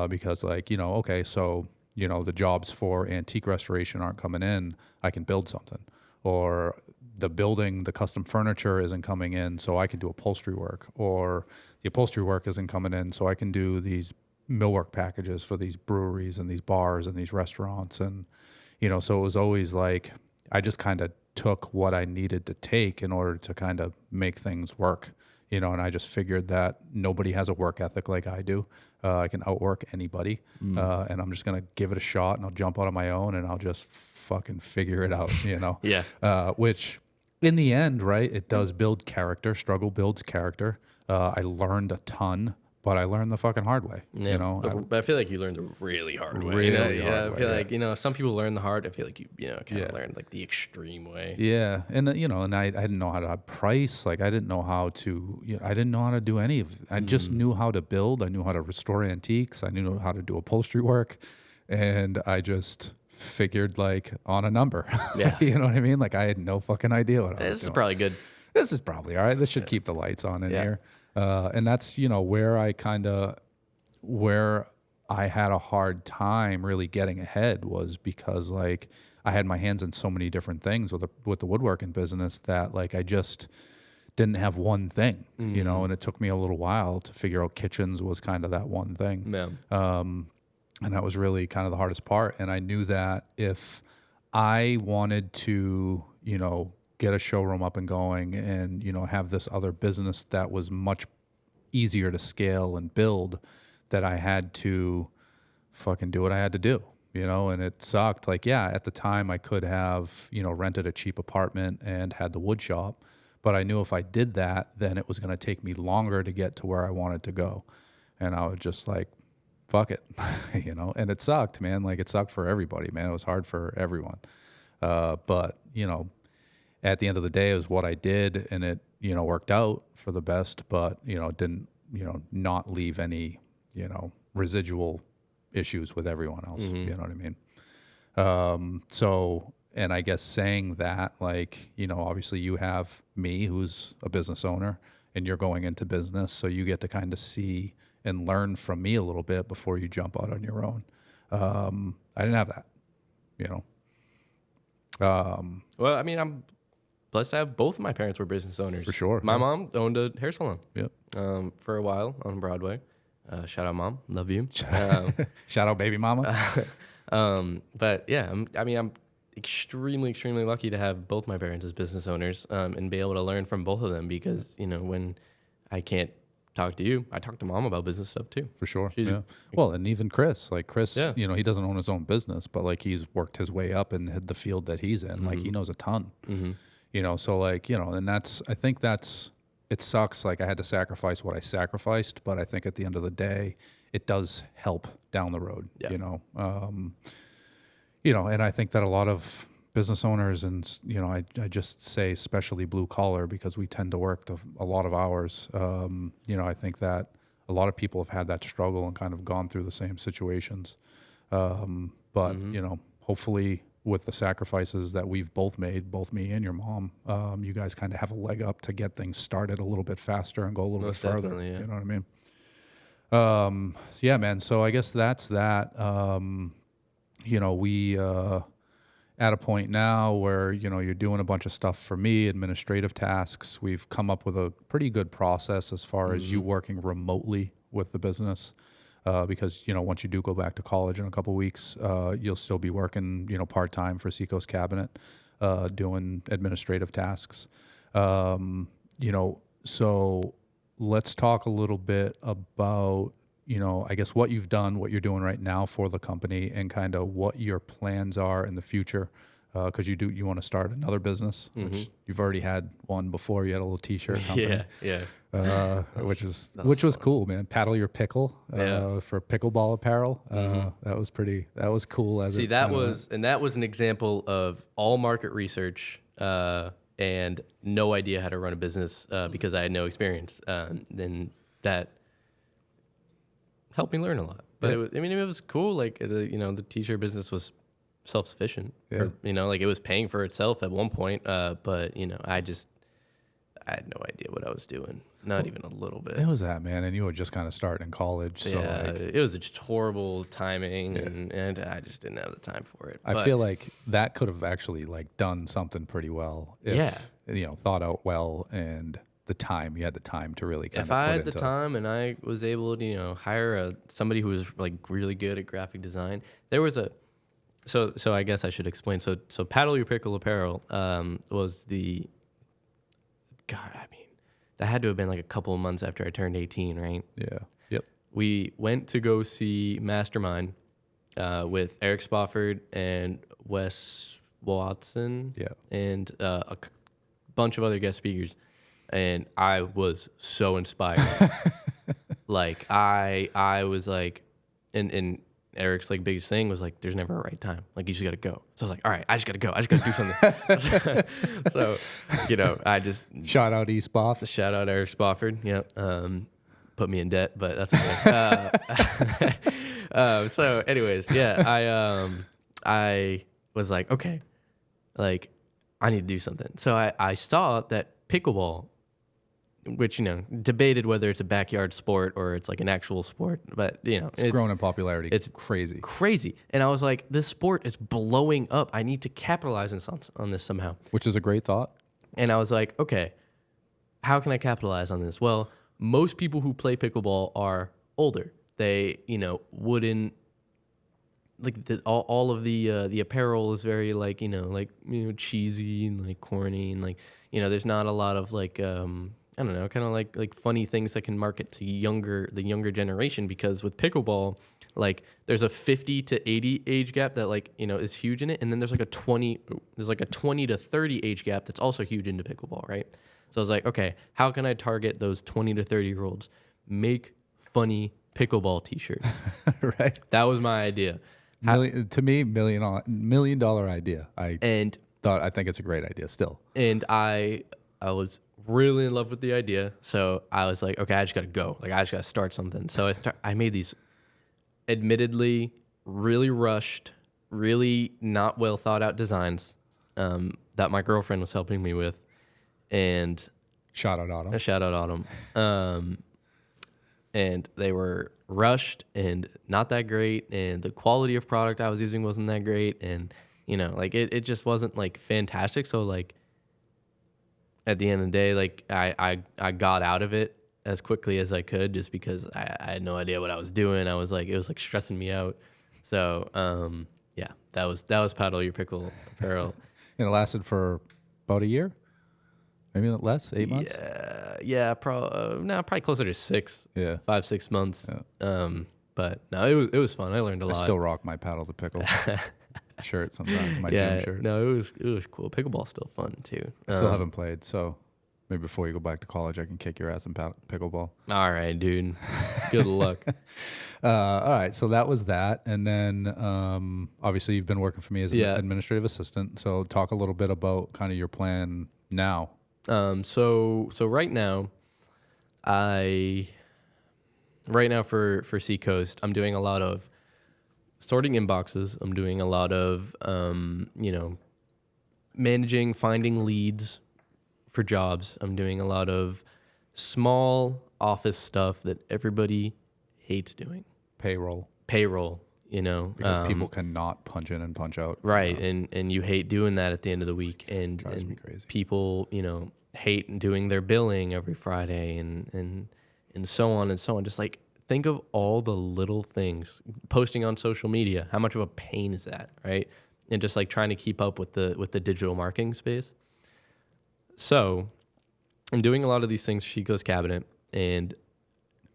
because like, okay, so, the jobs for antique restoration aren't coming in, I can build something. Or the custom furniture isn't coming in, so I can do upholstery work. Or the upholstery work isn't coming in, so I can do these millwork packages for these breweries and these bars and these restaurants. And so it was always like I just kind of took what I needed to take in order to kind of make things work, and I just figured that nobody has a work ethic like I do. I can outwork anybody, and I'm just going to give it a shot, and I'll jump out on my own, and I'll just fucking figure it out, Yeah. Which in the end, right, it does build character. Struggle builds character. I learned a ton. But I learned the fucking hard way, I feel like you learned the really hard way. Really hard I feel like, some people learn the hard. I feel like you kind of learned like the extreme way. Yeah, and and I didn't know how to price. Like I didn't know how to, I didn't know how to do any of it. I just knew how to build. I knew how to restore antiques. I knew how to do upholstery work, and I just figured like on a number. Yeah, you know what I mean? Like I had no fucking idea what I was doing. This is probably good. This is probably all right. This should keep the lights on in here. And that's, where I had a hard time really getting ahead was because like I had my hands in so many different things with the woodworking business that like I just didn't have one thing, and it took me a little while to figure out kitchens was kind of that one thing. Yeah. And that was really kind of the hardest part. And I knew that if I wanted to, get a showroom up and going and, have this other business that was much easier to scale and build, that I had to fucking do what I had to do, and it sucked. Like, yeah, at the time I could have, rented a cheap apartment and had the wood shop, but I knew if I did that, then it was going to take me longer to get to where I wanted to go. And I was just like, fuck it, and it sucked, man. Like, it sucked for everybody, man. It was hard for everyone. But, at the end of the day, it was what I did, and it, worked out for the best, but, it didn't, not leave any, residual issues with everyone else. Mm-hmm. You know what I mean? So, and I guess saying that, like, obviously you have me who's a business owner and you're going into business. So you get to kind of see and learn from me a little bit before you jump out on your own. I didn't have that, Well, I mean, I'm blessed to have both of my parents were business owners. For sure. My mom owned a hair salon. Yep. For a while on Broadway. Shout out, Mom. Love you. Shout out, baby mama. But yeah, I'm extremely, extremely lucky to have both my parents as business owners, and be able to learn from both of them, because, when I can't talk to you, I talk to Mom about business stuff too. For sure. Yeah. Well, and even Chris, Yeah. he doesn't own his own business, but like he's worked his way up in the field that he's in. Mm-hmm. Like he knows a ton, Mm-hmm. so like, and I think it sucks. Like I had to sacrifice what I sacrificed, but I think at the end of the day, it does help down the road, Yeah. And I think that a lot of business owners and, I just say especially blue collar because we tend to work a lot of hours. I think that a lot of people have had that struggle and kind of gone through the same situations. But, hopefully with the sacrifices that we've both made, both me and your mom, you guys kind of have a leg up to get things started a little bit faster and go a little Most bit further. definitely, yeah. You know what I mean? Yeah, man. So I guess that's that. We at a point now where, you're doing a bunch of stuff for me, administrative tasks. We've come up with a pretty good process as far as you working remotely with the business. Because, once you do go back to college in a couple of weeks, you'll still be working, part-time for Seacoast Cabinet, doing administrative tasks. So let's talk a little bit about, I guess what you've done, what you're doing right now for the company, and kind of what your plans are in the future. Because you want to start another business, which you've already had one before. You had a little T-shirt company, which was cool, man. Paddle your pickle for pickleball apparel. That was cool. That was an example of all market research and no idea how to run a business because I had no experience. Then that helped me learn a lot. But it was cool. Like the T-shirt business was self-sufficient. Yeah. Like it was paying for itself at one point. But I had no idea what I was doing. Not even a little bit. It was that, man. And you were just kind of starting in college. So it was just horrible timing and I just didn't have the time for it. I feel like that could have actually done something pretty well. If, thought out well, and you had the time to really kind of if I had the time and I was able to, hire somebody who was really good at graphic design. There was so I guess I should explain. So Paddle Your Pickle Apparel was the, God, I mean, that had to have been a couple of months after I turned 18, right? Yeah. Yep. We went to go see Mastermind with Eric Spofford and Wes Watson and a bunch of other guest speakers. And I was so inspired. I was and Eric's biggest thing was there's never a right time. You just got to go. So I was all right, I just got to go. I just got to do something. So, I just shout out Spoff. Shout out Eric Spofford. Yep. Put me in debt, but that's okay. So anyways, I was okay, I need to do something. So I saw that pickleball, which, debated whether it's a backyard sport or it's an actual sport, but it's grown in popularity. It's crazy. And I was this sport is blowing up. I need to capitalize on this somehow. Which is a great thought. And I was okay, how can I capitalize on this? Well, most people who play pickleball are older. They, wouldn't all of the apparel is very like, cheesy and like corny, and like, there's not a lot of like, I don't know, kind of like funny things that can market to the younger generation, because with pickleball, like there's a 50 to 80 age gap that like, is huge in it. And then there's like a 20 to 30 age gap that's also huge into pickleball, right? So I was like, okay, how can I target those 20 to 30 year olds? Make funny pickleball t-shirts. Right. That was my idea. To me, $1 million idea. I think it's a great idea still. And I was really in love with the idea. So I was like, okay, I just got to go. Like I just got to start something. So I made these admittedly really rushed, really not well thought out designs that my girlfriend was helping me with. And shout out Autumn. And they were rushed and not that great, and the quality of product I was using wasn't that great, and like it just wasn't like fantastic. So like at the end of the day, like I got out of it as quickly as I could, just because I had no idea what I was doing. It was like stressing me out. So yeah, that was Paddle Your Pickle apparel. And it lasted for about a year. Maybe less, 8 months? Yeah, probably closer to 6. Yeah. 5-6 months. Yeah. But no, it was fun. I learned a lot. I still rock my Paddle the Pickle shirt sometimes, my gym shirt. No, it was cool. Pickleball's still fun too. I still haven't played, so maybe before you go back to college, I can kick your ass in pickleball. All right, dude. Good luck. All right, so that was that. And then obviously you've been working for me as an administrative assistant. So talk a little bit about kind of your plan now. So right now, for Seacoast, I'm doing a lot of sorting inboxes. I'm doing a lot of, managing, finding leads for jobs. I'm doing a lot of small office stuff that everybody hates doing. Payroll, because people cannot punch in and punch out. Right. And you hate doing that at the end of the week. And, drives me crazy. People, hate doing their billing every Friday and so on and so on. Just like think of all the little things. Posting on social media, how much of a pain is that, right? And just like trying to keep up with the digital marketing space. So I'm doing a lot of these things for Seacoast Cabinet, and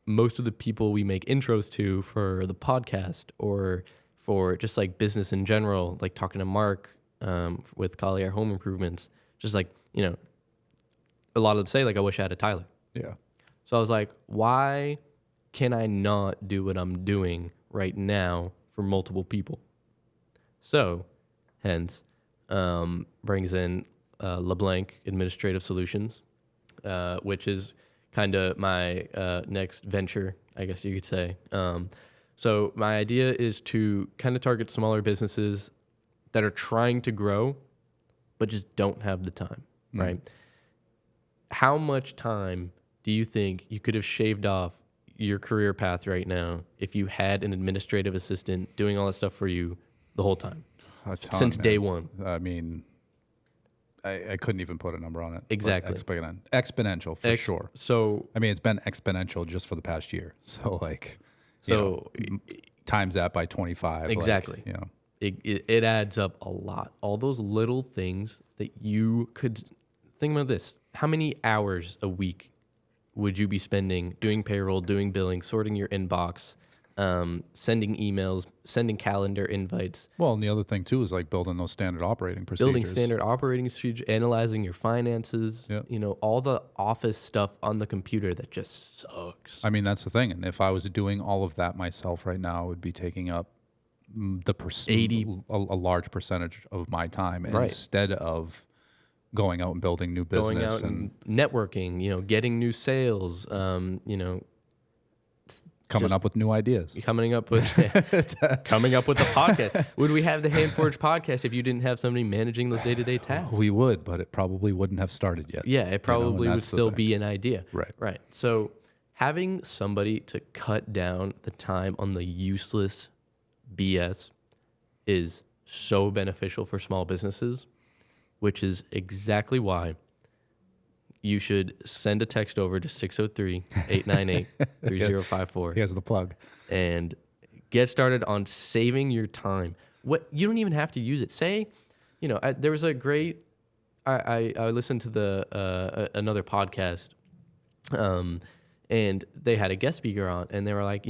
most of the people we make intros to for the podcast or for just like business in general, like talking to Mark with Collier Home Improvements, just like, a lot of them say like, I wish I had a Tyler. Yeah. So I was like, why can I not do what I'm doing right now for multiple people? So hence brings in LeBlanc Administrative Solutions, which is kind of my next venture, I guess you could say. So my idea is to kind of target smaller businesses that are trying to grow, but just don't have the time, right? How much time do you think you could have shaved off your career path right now if you had an administrative assistant doing all that stuff for you the whole time? Since day one. I mean, I couldn't even put a number on it. Exactly. Exponential for sure. So I mean, it's been exponential just for the past year. So like, times that by 25. Exactly. Like, it adds up a lot. All those little things that you could think about this. How many hours a week would you be spending doing payroll, doing billing, sorting your inbox, sending emails, sending calendar invites? Well, and the other thing too is like building those standard operating procedures. Analyzing your finances, all the office stuff on the computer that just sucks. I mean, that's the thing. And if I was doing all of that myself right now, it would be taking up a large percentage of my time instead of going out and building new business. Going out and networking, getting new sales, coming up with new ideas. Coming up with a podcast. Would we have the Hand Forge podcast if you didn't have somebody managing those day-to-day tasks? We would, but it probably wouldn't have started yet. Yeah, it probably would still be an idea. Right. So having somebody to cut down the time on the useless BS is so beneficial for small businesses, which is exactly why you should send a text over to 603-898-3054. Here's the plug. And Get started on saving your time. What you don't even have to use it. Say, there was a great. I listened to another podcast, and they had a guest speaker on, and they were like,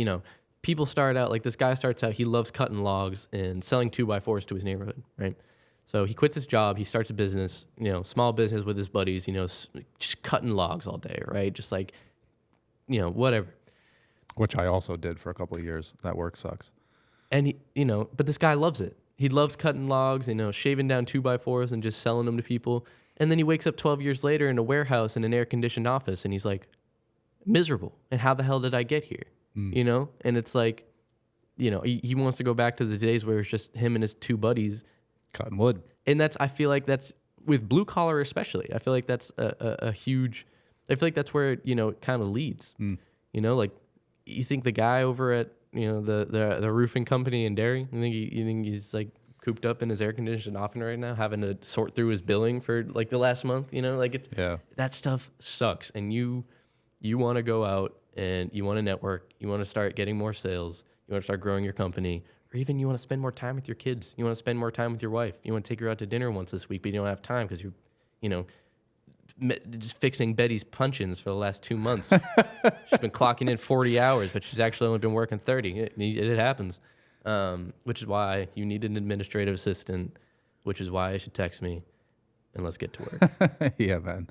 people start out like this guy starts out. He loves cutting logs and selling 2x4s to his neighborhood, right? So he quits his job. He starts a business, small business with his buddies. Just cutting logs all day, right? Just like, whatever. Which I also did for a couple of years. That work sucks. And he, but this guy loves it. He loves cutting logs, shaving down 2x4s and just selling them to people. And then he wakes up 12 years later in a warehouse in an air-conditioned office, and he's like, miserable. And how the hell did I get here? And it's like, he wants to go back to the days where it's just him and his two buddies cutting wood. And I feel like that's with blue collar especially. I feel like that's a huge. I feel like that's where it kind of leads. Like you think the guy over at the roofing company in Derry, you think he's like cooped up in his air conditioned office right now, having to sort through his billing for like the last month. That stuff sucks. And you want to go out and you want to network. You want to start getting more sales. You want to start growing your company. Or even you want to spend more time with your kids. You want to spend more time with your wife. You want to take her out to dinner once this week, but you don't have time because you're, just fixing Betty's punch-ins for the last 2 months. She's been clocking in 40 hours, but she's actually only been working 30. It happens, which is why you need an administrative assistant, which is why you should text me, and let's get to work. Yeah, man.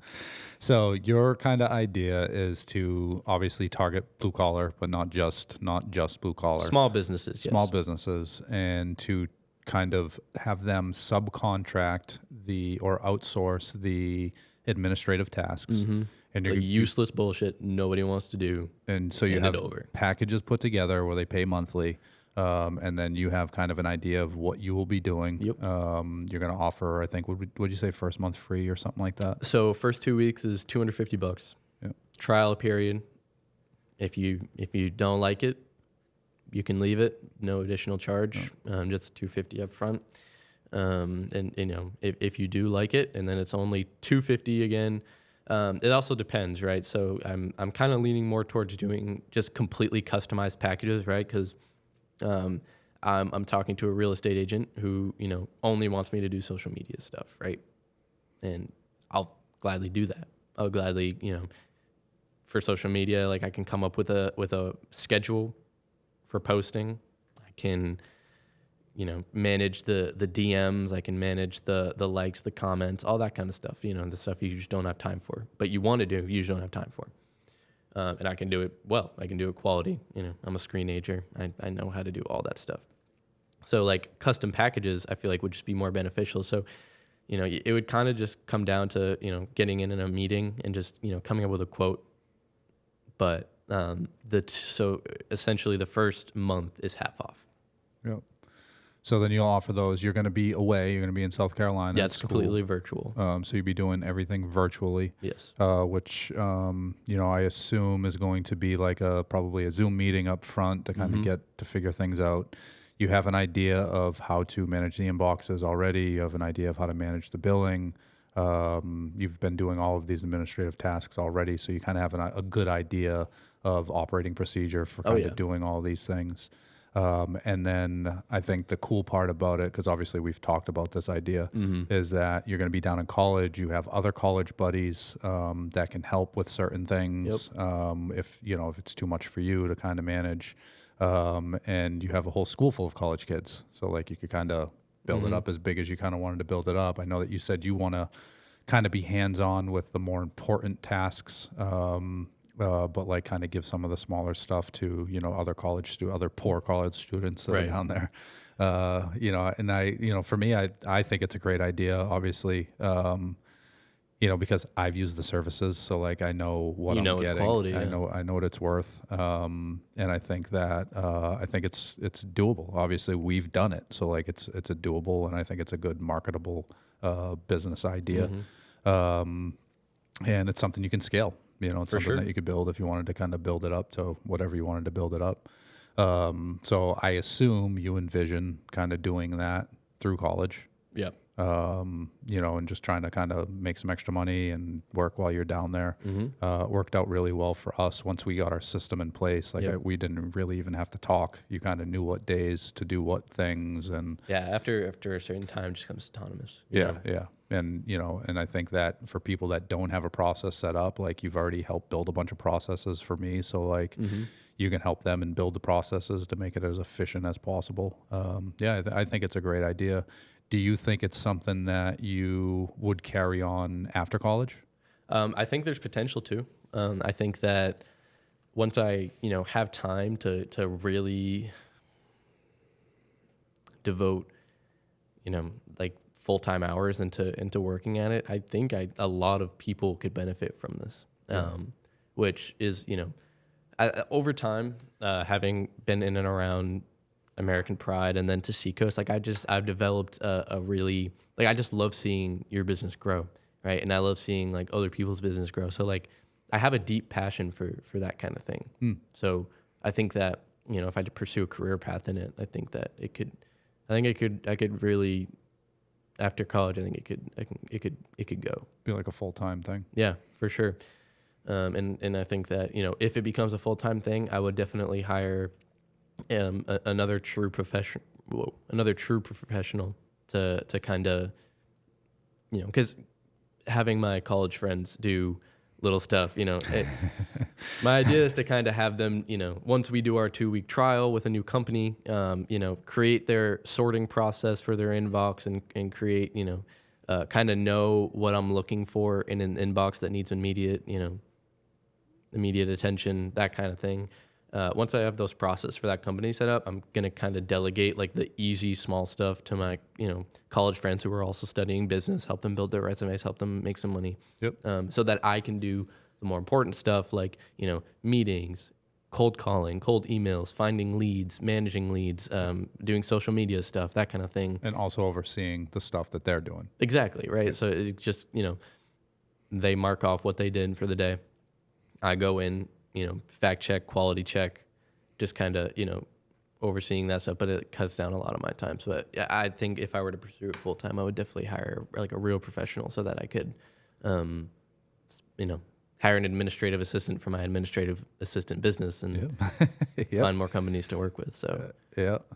So your kind of idea is to obviously target blue collar, but not just blue collar. Small businesses, Small businesses, and to kind of have them subcontract or outsource the administrative tasks. Mm-hmm. And the useless bullshit nobody wants to do. And so you have packages put together where they pay monthly. And then you have kind of an idea of what you will be doing. Yep. You're going to offer, I think, would you say first month free or something like that? So first 2 weeks is $250. Yep. Trial period. If you don't like it, you can leave it. No additional charge. Just $250 up front. And if you do like it, and then it's only $250 again. It also depends, right? So I'm kind of leaning more towards doing just completely customized packages, right? Because I'm talking to a real estate agent who, only wants me to do social media stuff, right? And I'll gladly do that. I'll gladly, for social media, like I can come up with a schedule for posting. I can, manage the DMs. I can manage the likes, the comments, all that kind of stuff. The stuff you just don't have time for, but you want to do, you just don't have time for. And I can do it well. I can do it quality. I'm a screenager. I know how to do all that stuff. So like custom packages, I feel like would just be more beneficial. So, it would kind of just come down to, getting in a meeting and just, coming up with a quote. But so essentially the first month is half off. Yep. So then you'll offer those. You're going to be away. You're going to be in South Carolina. Yeah, it's completely virtual. So you'll be doing everything virtually. Yes. Which, I assume is going to be like probably a Zoom meeting up front to kind of get to figure things out. You have an idea of how to manage the inboxes already. You have an idea of how to manage the billing. You've been doing all of these administrative tasks already, so you kind of have a good idea of operating procedure for kind of doing all these things. And then I think the cool part about it, because obviously we've talked about this idea, is that you're going to be down in college. You have other college buddies that can help with certain things. If it's too much for you to kind of manage, and you have a whole school full of college kids, so like you could kind of build it up as big as you kind of wanted to build it up. I know that you said you want to kind of be hands-on with the more important tasks. But like kind of give some of the smaller stuff to, other poor college students that are down there. And for me, I think it's a great idea, obviously, because I've used the services. So like, I know what I'm getting. It's quality, I know what it's worth. And I think that, it's doable. Obviously we've done it. So like it's a doable, and I think it's a good marketable, business idea. And it's something you can scale. It's something that you could build if you wanted to kind of build it up to whatever you wanted to build it up. So I assume you envision kind of doing that through college. Yep. and just trying to kind of make some extra money and work while you're down there. It worked out really well for us once we got our system in place. Like we didn't really even have to talk. You kind of knew what days to do what things. And after a certain time, it just comes autonomous. Yeah. And, and I think that for people that don't have a process set up, like you've already helped build a bunch of processes for me. So like you can help them and build the processes to make it as efficient as possible. I think it's a great idea. Do you think it's something that you would carry on after college? I think there's potential to. I think that once I, have time to really devote, like full-time hours into working at it, I think a lot of people could benefit from this. Which is, over time, having been in and around American Pride and then to Seacoast, like I've developed a really, like I just love seeing your business grow, right? And I love seeing like other people's business grow. So like I have a deep passion for that kind of thing. So I think that, if I pursue a career path in it, I think that I could really, after college, I think it could go. Be like a full-time thing. Yeah, for sure. And I think that, if it becomes a full-time thing, I would definitely hire another true professional to kind of, because having my college friends do little stuff, my idea is to kind of have them, once we do our 2-week trial with a new company, create their sorting process for their inbox and create, kind of know what I'm looking for in an inbox that needs immediate attention, that kind of thing. Once I have those processes for that company set up, I'm going to kind of delegate like the easy, small stuff to my, college friends who are also studying business, help them build their resumes, help them make some money. So that I can do the more important stuff like, meetings, cold calling, cold emails, finding leads, managing leads, doing social media stuff, that kind of thing. And also overseeing the stuff that they're doing. Exactly, right? So it just, they mark off what they did for the day. I go in, fact check, quality check, just kind of, overseeing that stuff, but it cuts down a lot of my time. So I think if I were to pursue it full time, I would definitely hire like a real professional so that I could, hire an administrative assistant for my administrative assistant business and find more companies to work with. So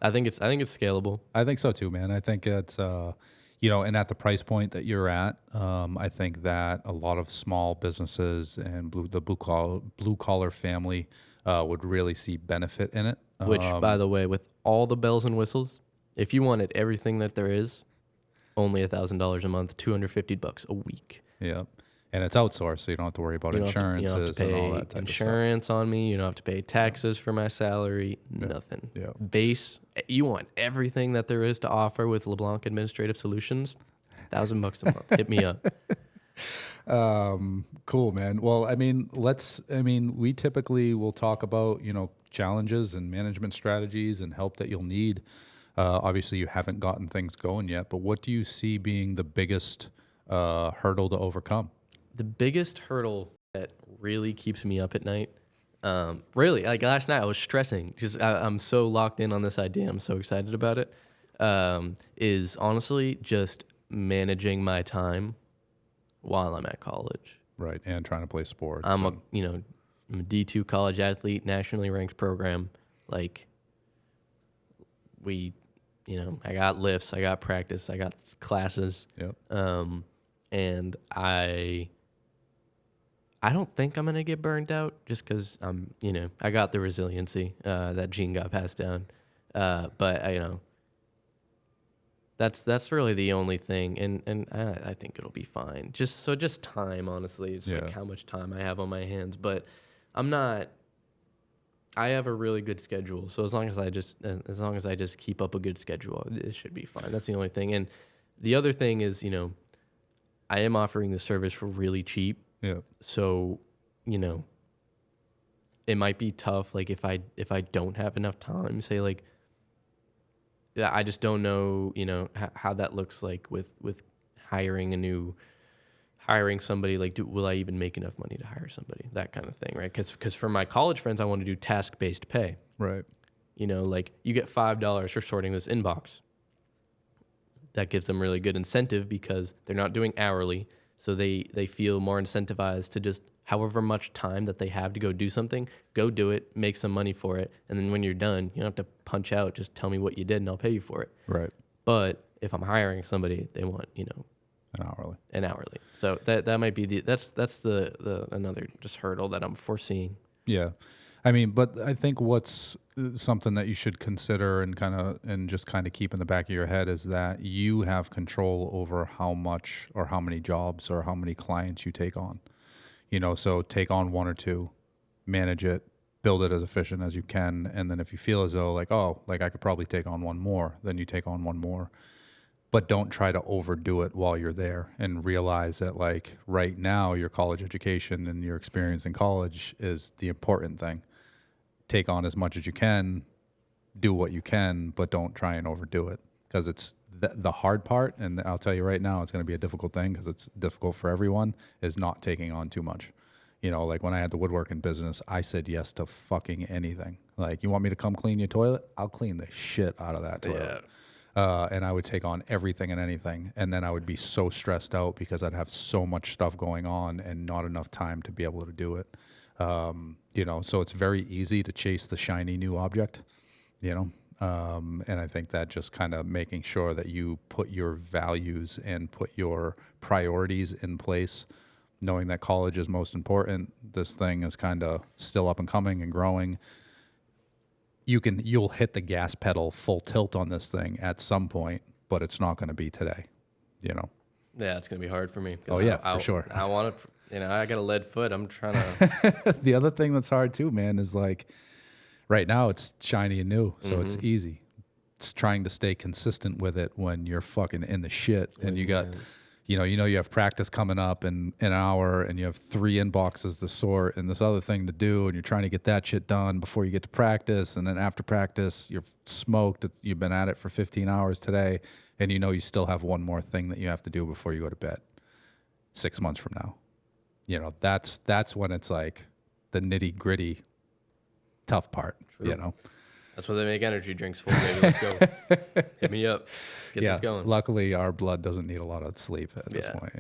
I think it's scalable. I think so too, man. I think it's, and at the price point that you're at, I think that a lot of small businesses and the blue collar family would really see benefit in it. Which, by the way, with all the bells and whistles, if you wanted everything that there is, only $1,000 a month, $250 a week. Yeah, and it's outsourced, so you don't have to worry about insurances and all that type of stuff. Insurance on me. You don't have to pay taxes for my salary. Nothing. Yeah. Base. You want everything that there is to offer with LeBlanc Administrative Solutions. $1,000 a month. Hit me up. Cool, man. Well, we typically will talk about, challenges and management strategies and help that you'll need. Obviously you haven't gotten things going yet, but what do you see being the biggest hurdle to overcome? The biggest hurdle that really keeps me up at night, really, like last night I was stressing because I'm so locked in on this idea. I'm so excited about it. Is honestly just managing my time while I'm at college. Right, and trying to play sports. I'm a D2 college athlete, nationally ranked program. Like I got lifts, I got practice, I got classes. Yep. And I don't think I'm gonna get burned out just because I got the resiliency that gene got passed down. But that's really the only thing, and I think it'll be fine. Just time, honestly. It's like how much time I have on my hands. But I have a really good schedule, so as long as I just keep up a good schedule, it should be fine. That's the only thing. And the other thing is, I am offering the service for really cheap. Yeah. So, it might be tough. Like if I don't have enough time, say like, I just don't know, how that looks like with hiring somebody. Like, will I even make enough money to hire somebody? That kind of thing, right? Because for my college friends, I want to do task-based pay. Right. Like you get $5 for sorting this inbox. that gives them really good incentive because they're not doing hourly. So they feel more incentivized to just however much time that they have to go do something, go do it, make some money for it. And then when you're done, you don't have to punch out. Just tell me what you did and I'll pay you for it. Right. But if I'm hiring somebody, they want, an hourly. So that might be that's the another just hurdle that I'm foreseeing. Yeah. I mean, but I think what's something that you should consider and just keep in the back of your head is that you have control over how much or how many jobs or how many clients you take on. So take on one or two, manage it, build it as efficient as you can. And then if you feel as though I could probably take on one more, then you take on one more. But don't try to overdo it while you're there, and realize that right now your college education and your experience in college is the important thing. Take on as much as you can, do what you can, but don't try and overdo it, because it's the hard part. And I'll tell you right now, it's going to be a difficult thing because it's difficult for everyone, is not taking on too much. When I had the woodworking business, I said yes to fucking anything. You want me to come clean your toilet? I'll clean the shit out of that toilet. Yeah. And I would take on everything and anything. And then I would be so stressed out because I'd have so much stuff going on and not enough time to be able to do it. So it's very easy to chase the shiny new object, and I think that just kind of making sure that you put your values and put your priorities in place, knowing that college is most important. This thing is kind of still up and coming and growing. You'll hit the gas pedal full tilt on this thing at some point, but it's not going to be today, Yeah, it's going to be hard for me. Oh yeah, for sure. I want to, I got a lead foot. I'm trying to. The other thing that's hard too, man, is right now it's shiny and new, so it's easy. It's trying to stay consistent with it when you're fucking in the shit and you got, you have practice coming up in an hour and you have 3 inboxes to sort and this other thing to do, and you're trying to get that shit done before you get to practice. And then after practice, you're smoked. You've been at it for 15 hours today, and you still have one more thing that you have to do before you go to bed 6 months from now. That's when it's the nitty gritty tough part. True. That's what they make energy drinks for, baby. Let's go. Hit me up. Get this going. Luckily our blood doesn't need a lot of sleep at this point,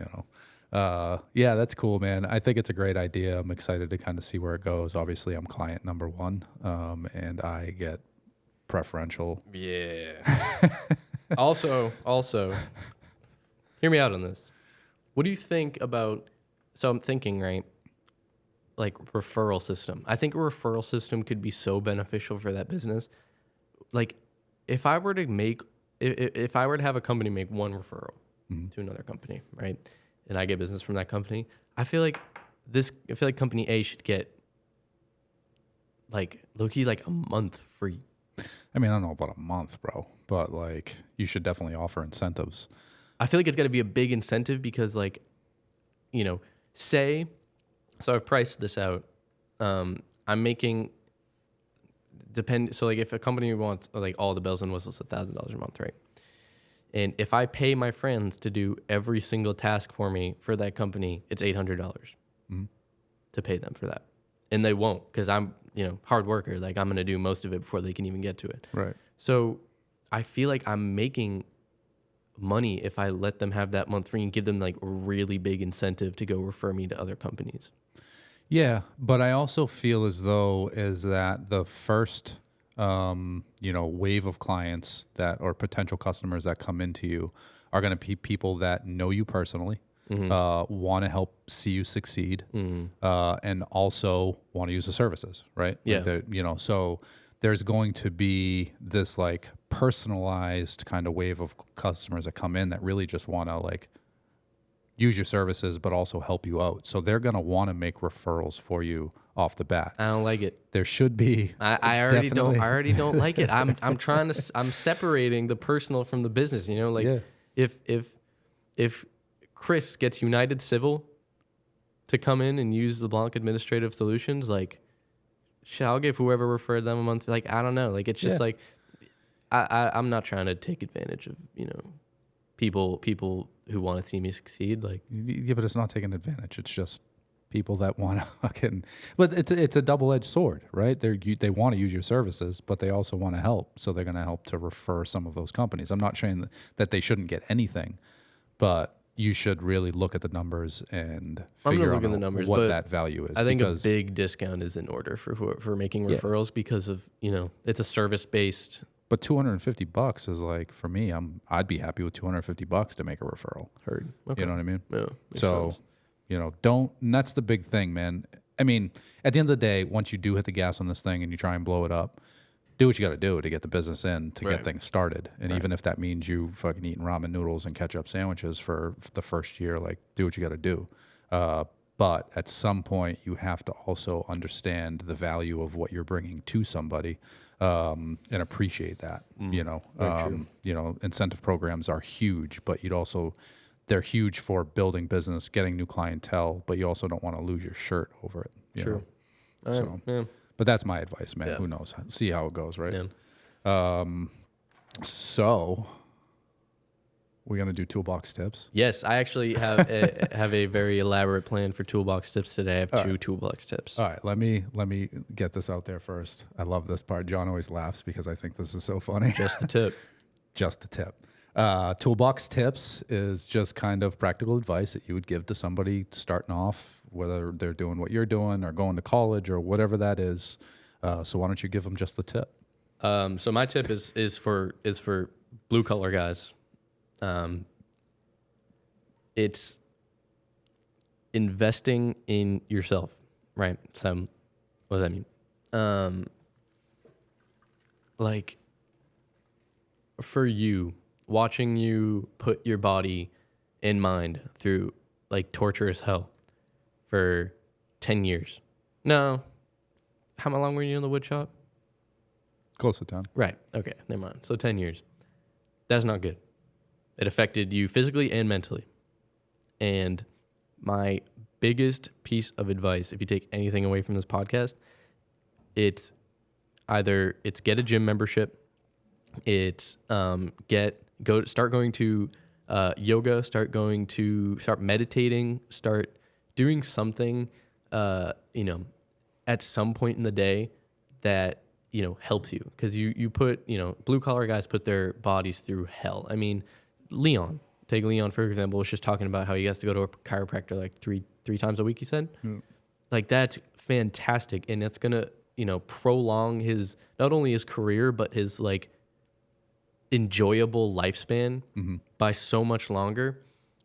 that's cool, man. I think it's a great idea. I'm excited to kind of see where it goes. Obviously I'm client number 1, and I get preferential. Yeah. Also, hear me out on this. What do you think about, so I'm thinking, right, referral system. I think a referral system could be so beneficial for that business. If I were to have a company make one referral to another company, right, and I get business from that company, I feel like company A should get low-key a month free. I mean, I don't know about a month, bro, but you should definitely offer incentives. I feel like it's got to be a big incentive because say, so I've priced this out. I'm making so if a company wants all the bells and whistles, $1,000 a month, right? And if I pay my friends to do every single task for me for that company, it's $800 to pay them for that. And they won't, because I'm hard worker. I'm going to do most of it before they can even get to it. Right. So I feel like I'm making money if I let them have that month free and give them a really big incentive to go refer me to other companies. Yeah, but I also feel as though that the first, wave of clients or potential customers that come into you are going to be people that know you personally, want to help see you succeed, and also want to use the services, right? Yeah. So there's going to be this personalized kind of wave of customers that come in that really just want to use your services, but also help you out. So they're going to want to make referrals for you off the bat. I don't like it. There should be. I already don't like it. I'm separating the personal from the business. If Chris gets United Civil to come in and use LeBlanc Administrative Solutions, I'll give whoever referred them a month. I don't know. It's just I'm not trying to take advantage of people who want to see me succeed. Yeah, but it's not taking advantage. It's just people that want to fucking, but it's a double-edged sword, right? They want to use your services, but they also want to help. So they're going to help to refer some of those companies. I'm not saying that they shouldn't get anything, but you should really look at the numbers and figure out what that value is. I think a big discount is in order for making referrals because of, it's a service-based. But $250 is like, for me, I'd be happy with $250 to make a referral. Heard. Okay. You know what I mean? Yeah. So, don't, and that's the big thing, man. I mean, at the end of the day, once you do hit the gas on this thing and you try and blow it up, do what you got to do to get the business in, to get things started. And even if that means you fucking eating ramen noodles and ketchup sandwiches for the first year, like, do what you got to do. But at some point, you have to also understand the value of what you're bringing to somebody. And appreciate that, incentive programs are huge, but they're huge for building business, getting new clientele, but you also don't want to lose your shirt over it. True. But that's my advice, man. Who knows? See how it goes, right? Yeah. So we're going to do Toolbox tips. Yes, I actually have a very elaborate plan for Toolbox tips today. I have two Toolbox tips. All right, let me get this out there first. I love this part. John always laughs because I think this is so funny. Just the tip. Just the tip. Toolbox tips is just kind of practical advice that you would give to somebody starting off, whether they're doing what you're doing or going to college or whatever that is. So why don't you give them just the tip? So my tip is for blue collar guys. It's investing in yourself, right? So what does that mean? Like for you, watching you put your body and mind through like torturous hell for 10 years. No. How long were you in the wood shop? Close to 10. Right. Okay. Never mind. So 10 years. That's not good. It affected you physically and mentally. And my biggest piece of advice, if you take anything away from this podcast, it's get a gym membership. It's start going to yoga, start meditating, start doing something, at some point in the day that, helps you. Because you put, blue collar guys put their bodies through hell. I mean, take Leon, for example, was just talking about how he has to go to a chiropractor like three times a week, he said. Mm. Like, that's fantastic. And that's going to, prolong not only his career, but his, like, enjoyable lifespan by so much longer.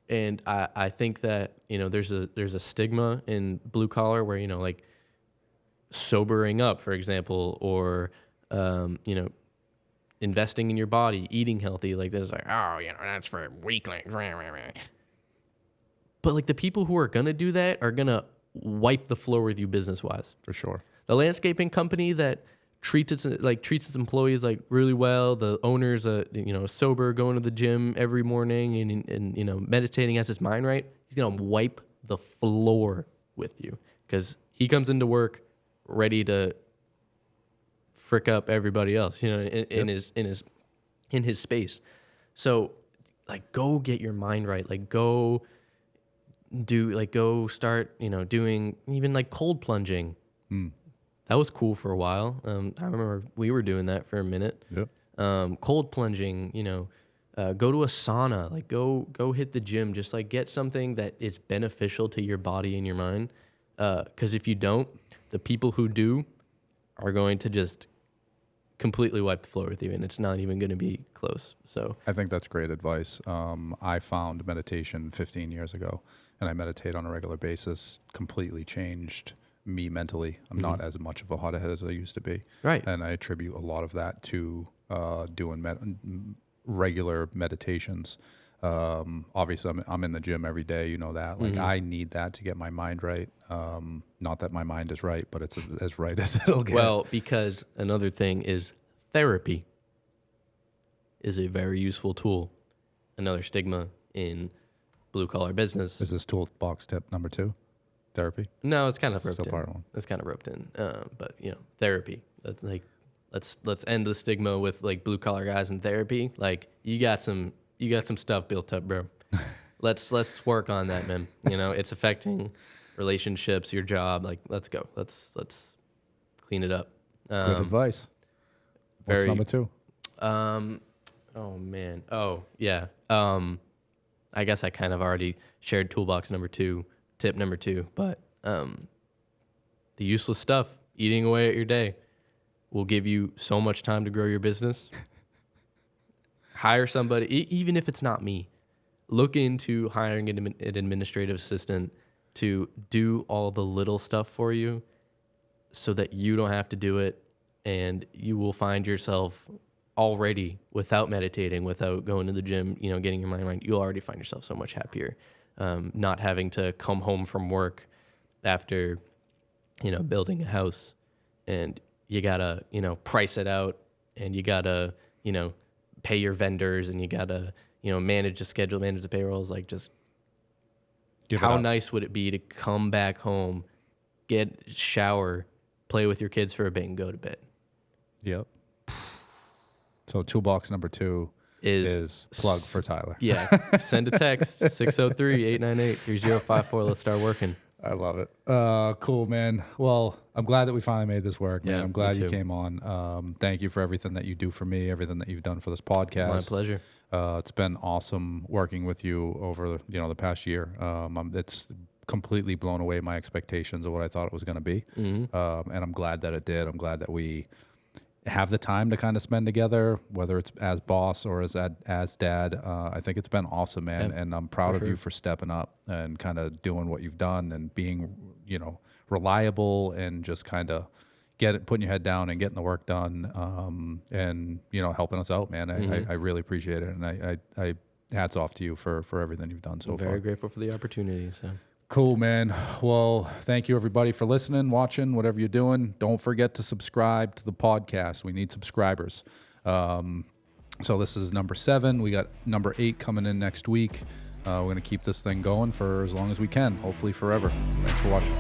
And I think that, there's a stigma in blue collar where, like, sobering up, for example, or, investing in your body, eating healthy, like this, like, that's for weaklings. But like the people who are gonna do that are gonna wipe the floor with you business wise. For sure. The landscaping company that treats its employees like really well, the owner's sober, going to the gym every morning and meditating, has his mind right, he's gonna wipe the floor with you because he comes into work ready to frick up everybody else, in his space. So, like, go get your mind right. Like, go start, doing even like cold plunging. That was cool for a while. I remember we were doing that for a minute. Yep. Cold plunging, go to a sauna. Like, go hit the gym. Just like get something that is beneficial to your body and your mind. Because if you don't, the people who do are going to just completely wipe the floor with you, and it's not even going to be close. So I think that's great advice. I found meditation 15 years ago, and I meditate on a regular basis. Completely changed me mentally. I'm not as much of a hothead as I used to be. Right. And I attribute a lot of that to doing regular meditations. Obviously, I'm in the gym every day. You know that. Like, I need that to get my mind right. Not that my mind is right, but it's as right as it'll get. Well, because another thing is therapy is a very useful tool. Another stigma in blue-collar business. Is this Toolbox tip number 2? Therapy? No, it's kind of roped in. Part one. It's kind of roped in. But, therapy. That's like, let's end the stigma with, like, blue-collar guys in therapy. Like, you got some stuff built up, bro. Let's work on that, man. It's affecting relationships, your job. Like, let's go. Let's clean it up. Good advice. What's number 2? Oh man. Oh yeah. I guess I kind of already shared toolbox number 2, tip number 2, but the useless stuff, eating away at your day, will give you so much time to grow your business. Hire somebody, even if it's not me. Look into hiring an administrative assistant to do all the little stuff for you so that you don't have to do it, and you will find yourself already, without meditating, without going to the gym, getting your mind right, you'll already find yourself so much happier. Not having to come home from work after, building a house, and you gotta, price it out, and you gotta, pay your vendors, and you gotta, manage the schedule, manage the payrolls. Like, just how nice would it be to come back home, get shower, play with your kids for a bit, and go to bed? Yep. So toolbox number 2 is plug for Tyler. Yeah. Send a text, 603-898-3054. Let's start working. I love it. Cool, man. Well, I'm glad that we finally made this work, man. Yeah, I'm glad you came on. Thank you for everything that you do for me, everything that you've done for this podcast. My pleasure. It's been awesome working with you over the past year. It's completely blown away my expectations of what I thought it was going to be. And I'm glad that it did. I'm glad that we have the time to kind of spend together, whether it's as boss or as dad. I think it's been awesome, man. And I'm proud of you for stepping up and kind of doing what you've done and being, reliable and just kind of putting your head down and getting the work done. And, helping us out, man. I really appreciate it. And I hats off to you for everything you've done so far. Very grateful for the opportunity. So. Cool, man. Well, thank you, everybody, for listening, watching, whatever you're doing. Don't forget to subscribe to the podcast. We need subscribers. So this is number 7. We got number 8 coming in next week. We're going to keep this thing going for as long as we can, hopefully forever. Thanks for watching.